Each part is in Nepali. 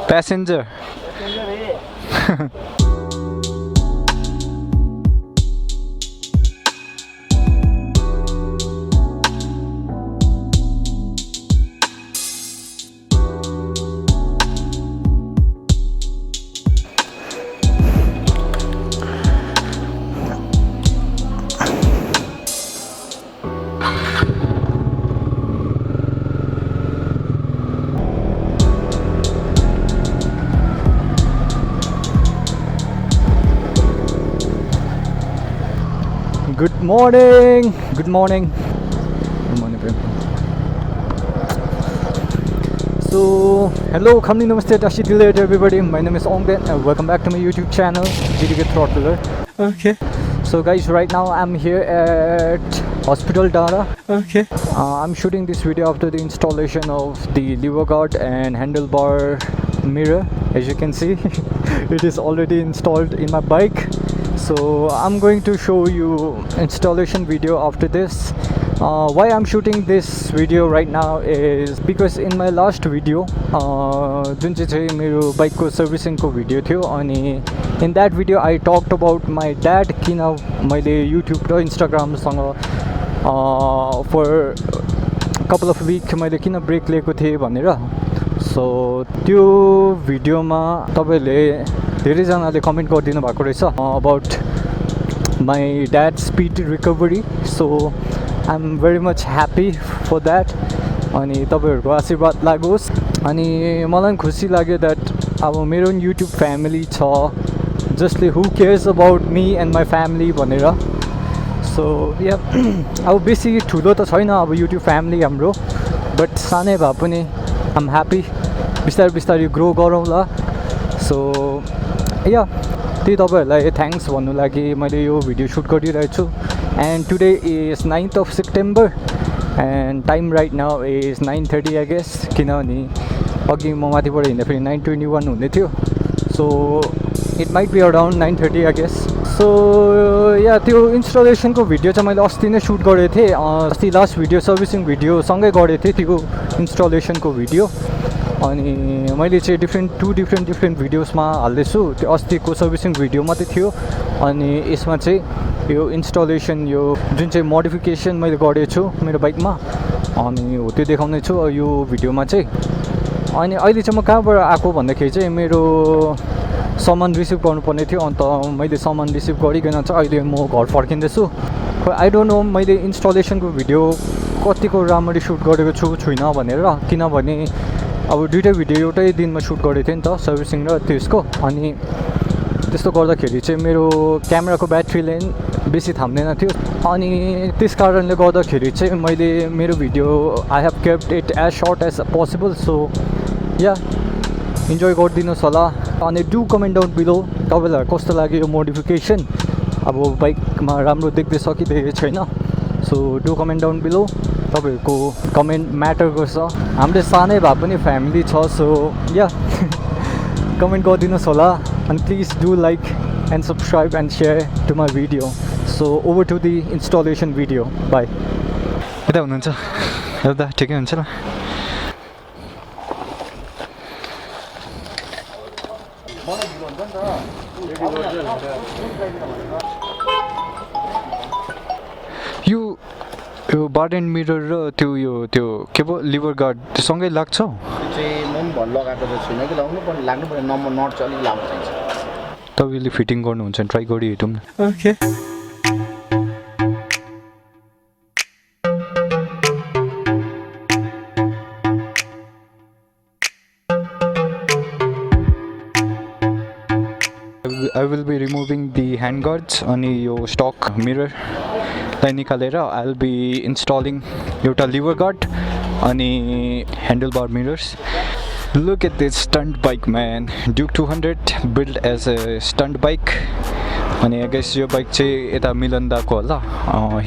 Passenger. Good morning. Good morning. Good morning, people. So, hello, Kamni Namaste, Tashi Delayed, everybody. My name is Ongden, and welcome back to my YouTube channel, GDK Throttler. Okay. So, guys, right now I'm here at Hospital Dara. Okay. I'm shooting this video after the installation of the lever guard and handlebar mirror. As you can see, it is already installed in my bike. So I'm going to show you installation video after this. Why I'm shooting this video right now is because in my last video जुन चाहिँ मेरो बाइकको सर्भिसिङको भिडियो थियो अनि in that video I talked about my dad किन मैले YouTube र Instagramसँग for couple of weeks मैले किन ब्रेक लिएको थिएँ भनेर. सो त्यो भिडियोमा तपाईले धेरैजनाले कमेन्ट गरिदिनु भएको रहेछ about my dad's speed recovery. So I'm very much happy for that. अनि तपाईहरुको आशीर्वाद लागोस् अनि मलाई खुसी लाग्यो that अब मेरो YouTube फ्यामिली छ जसले who cares about me and my family भनेर. So yeah, अब बेसी ठुलो त छैन अब YouTube फ्यामिली हाम्रो, बट सानै भए पनि I'm happy. बिस्तारै बिस्तारै ग्रो गरौँला. सो या त्यही तपाईहरुलाई थ्याङ्क्स भन्नु लागि मैले यो भिडियो सुट गरिरहेको छु. And today is 9th of September and time right now is 9:30 I guess, किनभने अघि म माथिबाट हिँड्दाखेरि 9:21 हुँदै थियो. So it might be around 9:30 I guess. So yeah त्यो इन्स्टलेसनको भिडियो चाहिँ मैले अस्ति नै सुट गरेको थिएँ. अस्ति लास्ट भिडियो सर्भिसिङ भिडियो सँगै गरेको थिएँ त्यो इन्स्टलेसनको भिडियो. अनि मैले चाहिँ टु डिफ्रेन्ट भिडियोसमा हाल्दैछु. त्यो अस्तिको सर्भिसिङ भिडियो मात्रै थियो अनि यसमा चाहिँ यो इन्स्टलेसन यो जुन चाहिँ मोडिफिकेसन मैले गरेको छु मेरो बाइकमा अनि हो त्यो देखाउने छु यो भिडियोमा चाहिँ. अनि अहिले चाहिँ म कहाँबाट आएको भन्दाखेरि चाहिँ मेरो सामान रिसिभ गर्नुपर्ने थियो. अन्त मैले सामान रिसिभ गरिकन चाहिँ अहिले म घर फर्किँदैछु. आई डोन्ट नो मैले इन्स्टलेसनको भिडियो कतिको राम्ररी सुट गरेको छुइनँ भनेर, किनभने अब दुईवटै भिडियो एउटै दिनमा सुट गरेको थिएँ नि त सर्भिसिङ र त्यसको. अनि त्यस्तो गर्दाखेरि चाहिँ मेरो क्यामेराको ब्याट्रीले बेसी थाम्दैन थियो अनि त्यस कारणले गर्दाखेरि चाहिँ मैले मेरो video I have kept it as short as possible. So yeah enjoy गरिदिनुहोस् होला. अनि डु कमेन्ट डाउन बिलो तपाईँलाई कस्तो लाग्यो यो मोडिफिकेसन. अब बाइकमा राम्रो देख्दैछ कि देखेको छैन. So do comment down below. तपाईहरुको कमेन्ट म्याटर गर्छ. हाम्रो सानै भए पनि फ्यामिली छ. सो या कमेन्ट गरिदिनुहोस् होला. And please do like and subscribe and share to my video. So over to the installation video. Bye. यता हुनुहुन्छ हेर्दा ठिकै हुन्छ ल. यो बार एन्ड मिरर र त्यो के पो लिभर गार्ड त्यो सँगै लाग्छ. चाहिँ म पनि भन्न लगाएको त छुइनँ कि लाग्नु पर्ने नम्बर नट चाहिँ अलिक लामो चाहिन्छ. तपाईँले फिटिङ गर्नुहुन्छ ट्राई गरिहेरौँ न. Okay. I will be removing the hand guards अनि यो stock mirror लाई निकालेर I'll be installing एउटा lever guard अनि handlebar mirrors. Look at this stunt bike, man. Duke250 built as a stunt bike. अनि I guess यो bike चाहिँ यता मिलन्दाको होला.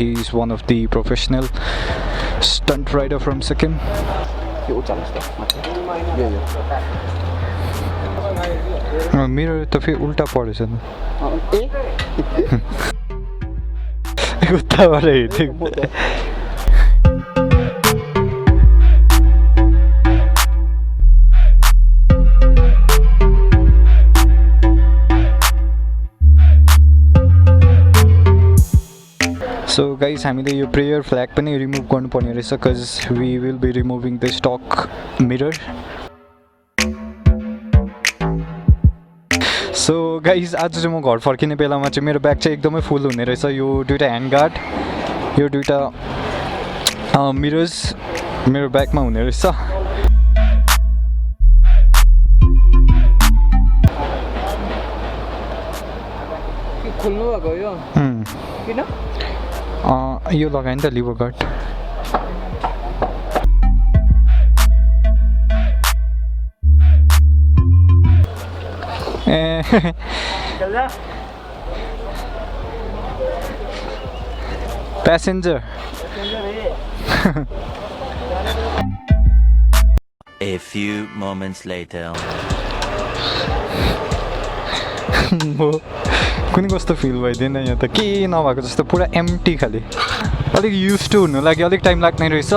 He is one of the professional stunt rider from Sikkim. Mirror त फेरि उल्टा परेछ नि. उताबाट हेर्दै. सो गाइस हामीले यो प्रेयर फ्ल्याग पनि रिमुभ गर्नुपर्ने रहेछ because we will be removing the stock mirror. So guys आज चाहिँ म घर फर्किने बेलामा चाहिँ मेरो ब्याग चाहिँ एकदमै फुल हुने रहेछ. यो दुईवटा ह्यान्ड गार्ड, यो दुईवटा मिरर्स मेरो ब्यागमा हुने रहेछ. खुल्नु भएको यो किन यो लगाएँ नि त lever guard. Passenger. A few moments later. कुनै कस्तो फिल भइदिएन यहाँ त केही नभएको जस्तो पुरा एम्टी खाले. अलिक युज टु हुनु लागि अलिक टाइम लाग्ने रहेछ.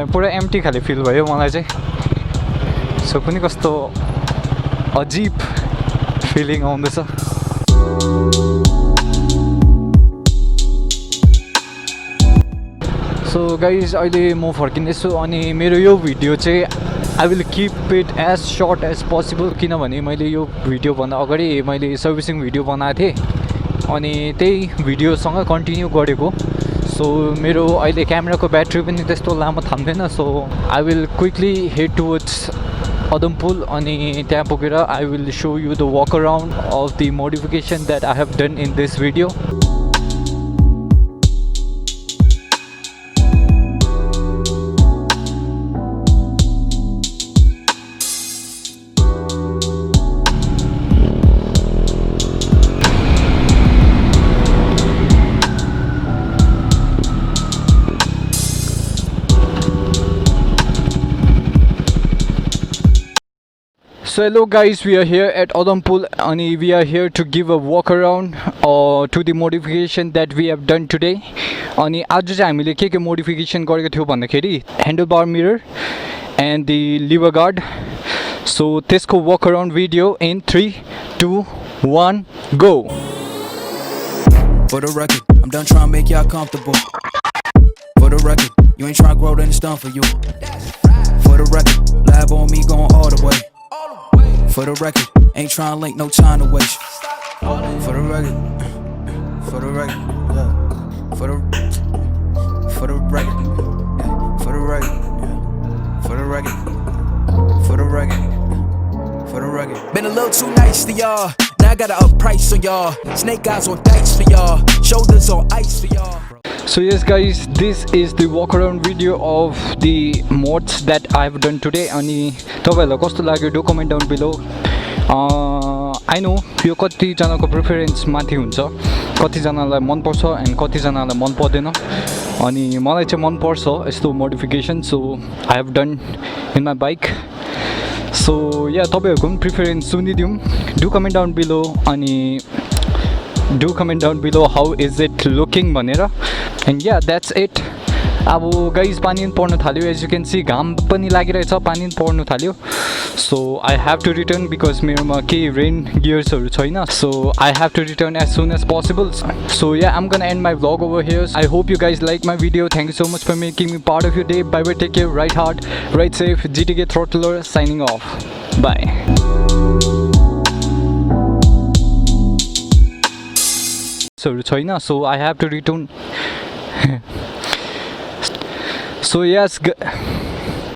पुरा एम्टी खाले फिल भयो मलाई चाहिँ. सो कुनै कस्तो अजिब फिलिङ आउँदैछ. सो गाइज अहिले म फर्किँदैछु अनि मेरो यो भिडियो चाहिँ I will keep it as short as possible किनभने मैले यो भिडियोभन्दा अगाडि मैले सर्भिसिङ भिडियो बनाएको थिएँ अनि त्यही भिडियोसँग कन्टिन्यू गरेको. सो मेरो अहिले क्यामेराको ब्याट्री पनि त्यस्तो लामो थाम्दैन. So I will quickly head towards अदमपुल अनि त्यहाँ पुगेर I will show you the walk around of the modification that I have done in this video. So hello guys, we are here at Odampul and we are here to give a walk around to the modification that we have done today. अनि आज चाहिँ हामीले के मोडिफिकेसन गरेको थियो भन्दाखेरि handlebar mirror and the lever guard. So त्यसको walk around video in 3, 2, 1, go. For the record, I'm done trying to make y'all comfortable. For the record, you ain't trying to grow, then it's done for you. For the record, lab on me going all the way. For the record, ain't trying to link, no time to waste. For the record, for the record, yeah. For the record, yeah. For the record, for the record, for the record, for the record. Been a little too nice to y'all. Now I gotta up price on y'all. Snake eyes on dice for y'all. Shoulders on ice for y'all. So yes guys, this is the walk around video of the mods that I have done today. अनि तपाईहरुलाई कस्तो लाग्यो do comment down below. I know यो कतिजनाको प्रिफरेन्स माथि हुन्छ, कतिजनालाई मनपर्छ एन्ड कतिजनालाई मन पर्दैन. अनि मलाई चाहिँ मनपर्छ यस्तो modification. So I have done in my bike. So yeah तपाईहरुको पनि प्रिफरेन्स सुनिदिउँ. डु कमेन्ट डाउन बिलो अनि do comment down below how is it looking भनेर. and yeah that's it. अब गाइज पानी पनि पर्न थाल्यो. एज यु क्यान सी घाम पनि लागिरहेछ, पानी पनि पर्न थाल्यो. So I have to return because मेरोमा केही रेन गियर्सहरू छैन. So I have to return as soon as possible. So yeah I'm gonna end my vlog over here. I hope you guys like my video. Thank you so much for making me part of your day. Bye bye, take care, ride hard, ride safe. GTK throttler signing off. Bye. छैन. So I have to return. So yes